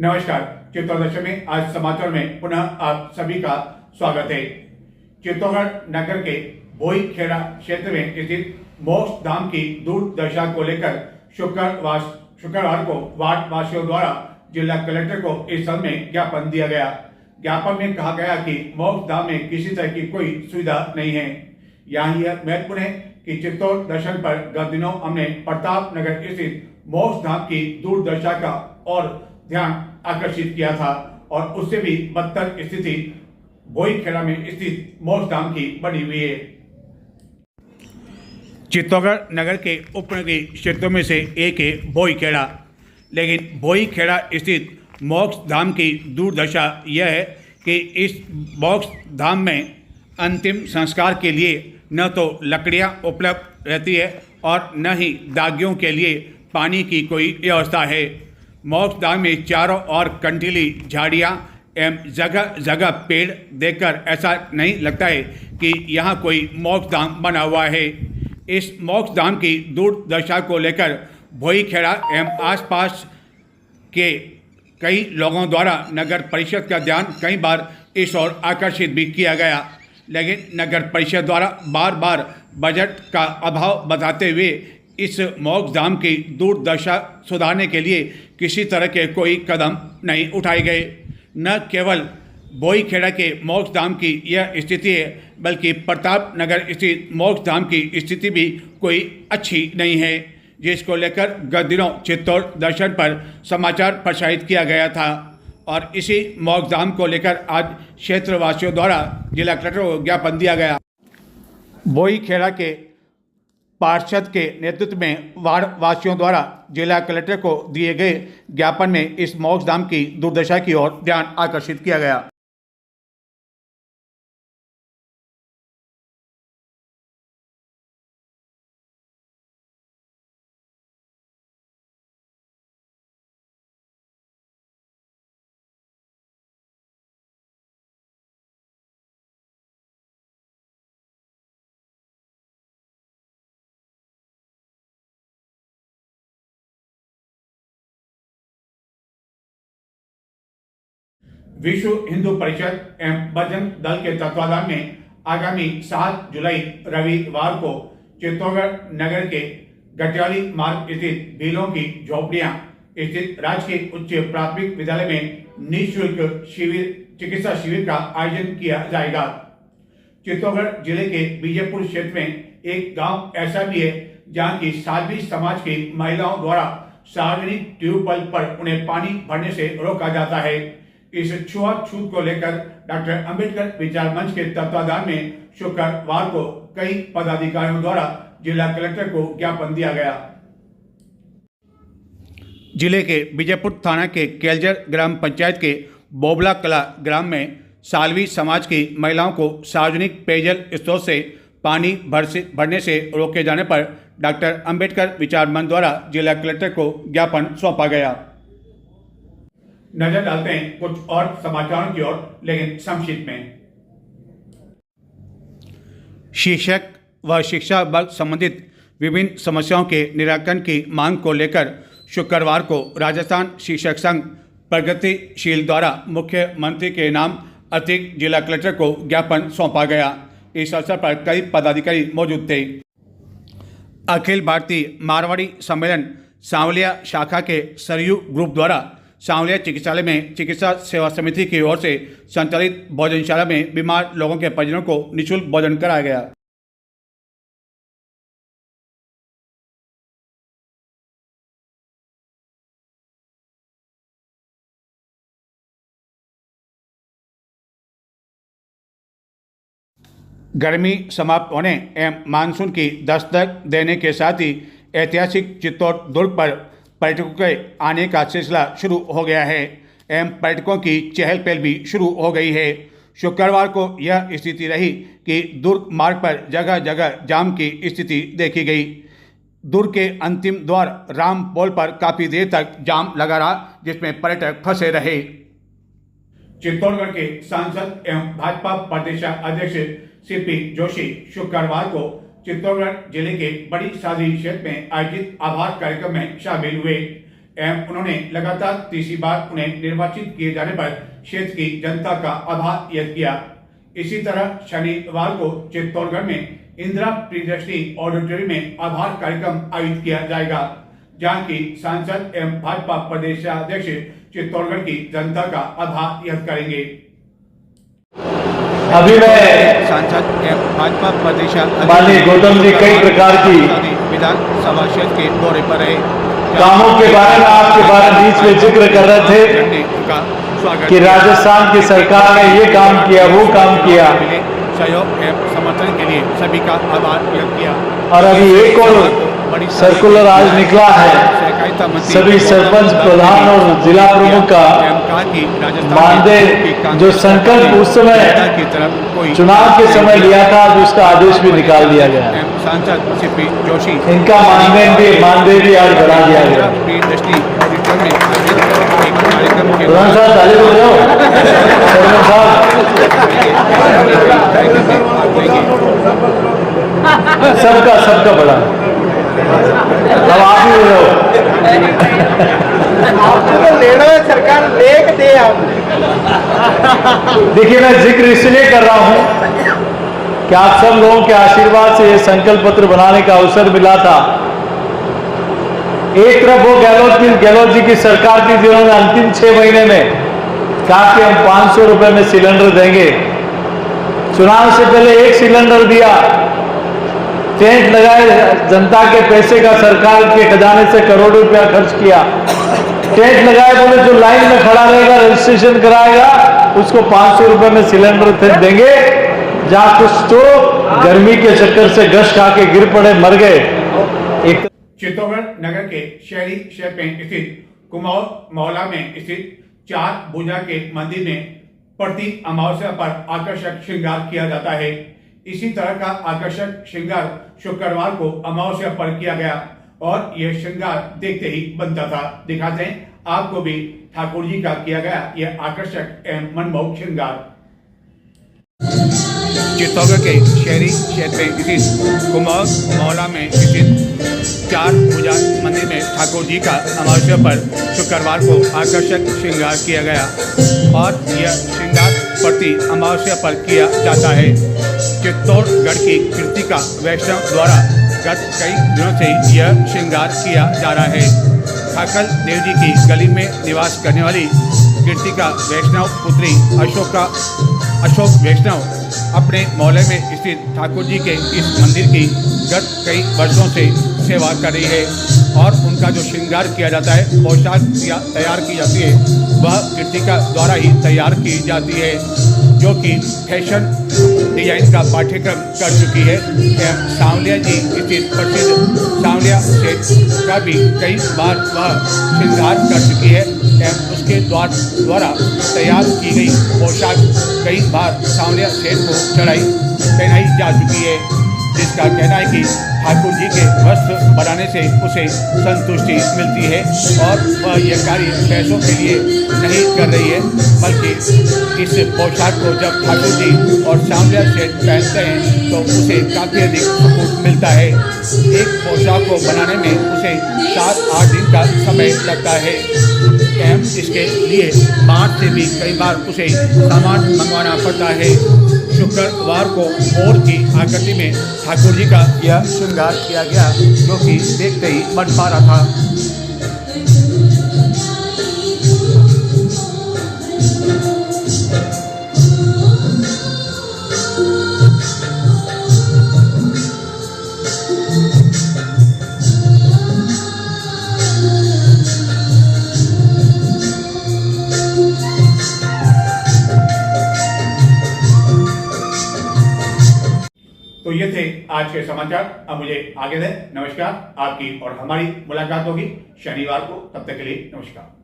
नमस्कार। चित्तौड़गढ़ में आज समाचार में पुनः आप सभी का स्वागत है। चित्तौड़गढ़ नगर के भोईखेड़ा क्षेत्र में स्थित मोक्ष धाम की दुर्दशा को लेकर शुक्रवार को वार्ड वासियों द्वारा जिला कलेक्टर को इस संबंध में ज्ञापन दिया गया। ज्ञापन में कहा गया कि मोक्ष धाम में किसी तरह की कोई सुविधा नहीं है। यहाँ यह महत्वपूर्ण है कि चित्तौड़ दर्शन पर गत दिनों हमने प्रताप नगर स्थित मोक्ष धाम की दुर्दशा का और ध्यान आकर्षित किया था और उससे भी बदतर स्थिति भोईखेड़ा में स्थित मोक्ष धाम की बनी हुई है। चित्तौड़गढ़ नगर के उपनगरीय क्षेत्रों में से एक है भोईखेड़ा, लेकिन भोईखेड़ा स्थित मोक्ष धाम की दुर्दशा यह है कि इस मोक्ष धाम में अंतिम संस्कार के लिए न तो लकड़ियां उपलब्ध रहती है और न ही दागियों के लिए पानी की कोई व्यवस्था है। मोक्ष धाम में चारों ओर कंटीली झाड़ियाँ एवं जगह जगह पेड़ देखकर ऐसा नहीं लगता है कि यहाँ कोई मोक्ष धाम बना हुआ है। इस मोक्ष धाम की दुर्दशा को लेकर भोईखेड़ा एवं आसपास के कई लोगों द्वारा नगर परिषद का ध्यान कई बार इस ओर आकर्षित भी किया गया, लेकिन नगर परिषद द्वारा बार बार बजट का अभाव बताते हुए इस मोक्ष धाम की दुर्दशा सुधारने के लिए किसी तरह के कोई कदम नहीं उठाए गए। न केवल भोईखेड़ा के मोक्ष धाम की यह स्थिति है, बल्कि प्रताप नगर स्थित मोक्ष धाम की स्थिति भी कोई अच्छी नहीं है, जिसको लेकर गत दिनों चित्तौड़ दर्शन पर समाचार प्रसारित किया गया था और इसी मोक्ष धाम को लेकर आज क्षेत्रवासियों द्वारा जिला कलेक्टर को ज्ञापन दिया गया। भोईखेड़ा के पार्षद के नेतृत्व में वार्ड वासियों द्वारा जिला कलेक्टर को दिए गए ज्ञापन में इस मोक्ष धाम की दुर्दशा की ओर ध्यान आकर्षित किया गया। विश्व हिंदू परिषद एवं बजरंग दल के तत्वाधान में आगामी 7 जुलाई रविवार को चित्तौड़गढ़ नगर के गटियाली मार्ग स्थित भीलों की झोपड़ियां स्थित राजकीय उच्च प्राथमिक विद्यालय में निःशुल्क चिकित्सा शिविर का आयोजन किया जाएगा। चित्तौड़गढ़ जिले के बीजेपुर क्षेत्र में एक गांव ऐसा भी है जहां की साध्वी समाज की महिलाओं द्वारा सार्वजनिक ट्यूबवेल पर उन्हें पानी भरने से रोका जाता है। इस छुआछूत को लेकर डॉक्टर अंबेडकर विचार मंच के तत्वाधान में शुक्रवार को कई पदाधिकारियों द्वारा जिला कलेक्टर को ज्ञापन दिया गया। जिले के बीजेपुर थाना के केलजर ग्राम पंचायत के बोबला कला ग्राम में साल्वी समाज की महिलाओं को सार्वजनिक पेयजल स्रोत से पानी भरने से रोके जाने पर डॉक्टर अंबेडकर विचार मंच द्वारा जिला कलेक्टर को ज्ञापन सौंपा गया। नजर डालते हैं कुछ और समाचारों की ओर, लेकिन संक्षिप्त में। शिक्षक व शिक्षा वर्ग संबंधित विभिन्न समस्याओं के निराकरण की मांग को लेकर शुक्रवार को राजस्थान शिक्षक संघ प्रगतिशील द्वारा मुख्यमंत्री के नाम अतिरिक्त जिला कलेक्टर को ज्ञापन सौंपा गया। इस अवसर पर कई पदाधिकारी मौजूद थे। अखिल भारतीय मारवाड़ी सम्मेलन सांवलिया शाखा के सरयू ग्रुप द्वारा सांवलिया चिकित्सालय में चिकित्सा सेवा समिति की ओर से संचालित भोजनशाला में बीमार लोगों के परिजनों को निःशुल्क भोजन कराया गया। गर्मी समाप्त होने एवं मानसून की दस्तक देने के साथ ही ऐतिहासिक चित्तौड़ दुर्ग पर पर्यटकों के आने का सिलसिला शुरू हो गया है एवं पर्यटकों की चहल पहल भी शुरू हो गई है। शुक्रवार को यह स्थिति रही कि दुर्ग मार्ग पर जगह जगह जाम की स्थिति देखी गई। दुर्ग के अंतिम द्वार राम पोल पर काफ़ी देर तक जाम लगा रहा, जिसमें पर्यटक फंसे रहे। चित्तौड़गढ़ के सांसद एवं भाजपा प्रदेश अध्यक्ष सीपी जोशी शुक्रवार को चित्तौड़गढ़ जिले के बड़ी सादी क्षेत्र में आयोजित आभार कार्यक्रम में शामिल हुए, एवं उन्होंने लगातार तीसरी बार उन्हें निर्वाचित किए जाने पर क्षेत्र की जनता का आभार व्यक्त किया। इसी तरह शनिवार को चित्तौड़गढ़ में इंदिरा प्रियदर्शनी ऑडिटोरियम में आभार कार्यक्रम आयोजित किया जाएगा, जहां की सांसद एवं भाजपा प्रदेशाध्यक्ष चित्तौड़गढ़ की जनता का आभार व्यक्त करेंगे। अभी मैं सांसद एवं भाजपा प्रदेशाध्यक्ष माननीय गौतम जी कई प्रकार की विधानसभा क्षेत्र के दौरे पर है। कामों के बारे में आपके बारे में बीच में जिक्र कर रहे थे कि राजस्थान की सरकार ने ये काम किया, वो काम किया, सहयोग एवं समर्थन के लिए सभी का आभार व्यक्त किया। और अभी एक और सर्कुलर आज निकला है सभी सरपंच प्रधान और जिला प्रमुख का मानदेय जो संकल्प उस समय चुनाव के समय लिया था, जो उसका आदेश भी निकाल दिया गया। सांसद सीपी जोशी इनका मानदेय भी आज बढ़ा दिया गया। प्रधान साहब ताली बजाओ। सबका बड़ा। अब आप ही हो लेना है सरकार लेख दे। आप देखिए, मैं जिक्र इसलिए कर रहा हूं कि आप सब लोगों के आशीर्वाद से ये संकल्प पत्र बनाने का अवसर मिला था। एक तरफ वो गहलोत जी की सरकार थी जिन्होंने अंतिम 6 महीने में कहा कि हम 500 रुपए में सिलेंडर देंगे। चुनाव से पहले 1 सिलेंडर दिया, टेंट लगाए, जनता के पैसे का सरकार के खजाने से करोड़ों रुपया खर्च किया। टेंट लगाए, बोले जो लाइन में खड़ा रहेगा, रजिस्ट्रेशन कराएगा, उसको 500 रुपए में सिलेंडर देंगे। जहां कुछ तो गर्मी के चक्कर से गश खा के गिर पड़े, मर गए। एक चित्तौड़गढ़ नगर के शहरी क्षेत्र में स्थित कुमाऊं मोहल्ला में स्थित 4 भुजा के मंदिर में प्रति अमावस्या पर आकर्षक श्रृंगार किया जाता है। इसी तरह का आकर्षक श्रृंगार शुक्रवार को अमावस्या पर किया गया और यह श्रृंगार देखते ही बनता था। दिखाते हैं आपको भी ठाकुर जी का किया गया यह आकर्षक एवं मनमोहक श्रृंगार। चित्तौड़गढ़ के शहरी क्षेत्र में स्थित कुमाऊं मोहल्ला में स्थित 4 भुजा मंदिर में ठाकुर जी का अमावस्या पर शुक्रवार को आकर्षक श्रृंगार किया गया और यह श्रृंगार प्रति अमावस्या पर किया जाता है। चित्तौड़गढ़ की कृतिका वैष्णव द्वारा गत कई दिनों से यह श्रृंगार किया जा रहा है। ठाकर देव जी की गली में निवास करने वाली कृतिका वैष्णव पुत्री अशोक वैष्णव अपने मोहल्ले में स्थित ठाकुर जी के इस मंदिर की गत कई वर्षों से सेवा कर रही है और उनका जो श्रृंगार किया जाता है, पोशाक तैयार की जाती है, वह कृतिका द्वारा ही तैयार की जाती है, जो कि फैशन डिजाइन का पाठ्यक्रम कर चुकी है। सांवलिया जी स्थित प्रसिद्ध सांवलिया सेठ का भी कई बार वह श्रृंगार कर चुकी है एवं उसके द्वारा तैयार की गई पोशाक कई बार सांवलिया सेठ को पहनाई जा चुकी है, जिसका कहना है कि ठाकुर जी के वस्त्र बनाने से उसे संतुष्टि मिलती है और वह यह कार्य पैसों के लिए नहीं कर रही है, बल्कि इस पोशाक को जब ठाकुर जी और सांवलिया सेठ पहनते हैं तो उसे काफ़ी अधिक सुकून मिलता है। एक पोशाक को बनाने में उसे 7-8 दिन का समय लगता है एवं इसके लिए बाहर से भी कई बार उसे सामान मंगवाना पड़ता है। शुक्रवार को मोर की आकृति में ठाकुर जी का यह श्रृंगार किया गया, जो कि देखते ही मन पा रहा था। तो ये थे आज के समाचार। अब मुझे आगे दें। नमस्कार। आपकी और हमारी मुलाकात होगी शनिवार को। तब तक के लिए नमस्कार।